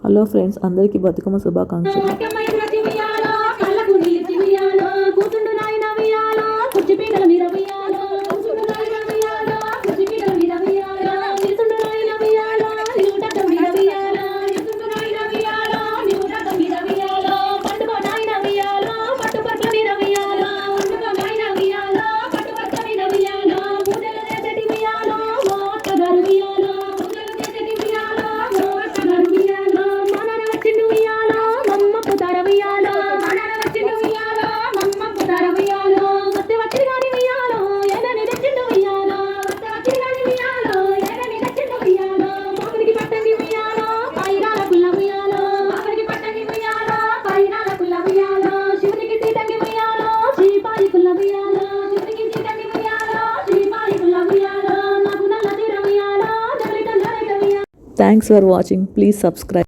Hello friends, అందరికీ బతుకమ్మ శుభాకాంక్షలు. Thanks for watching. Please subscribe.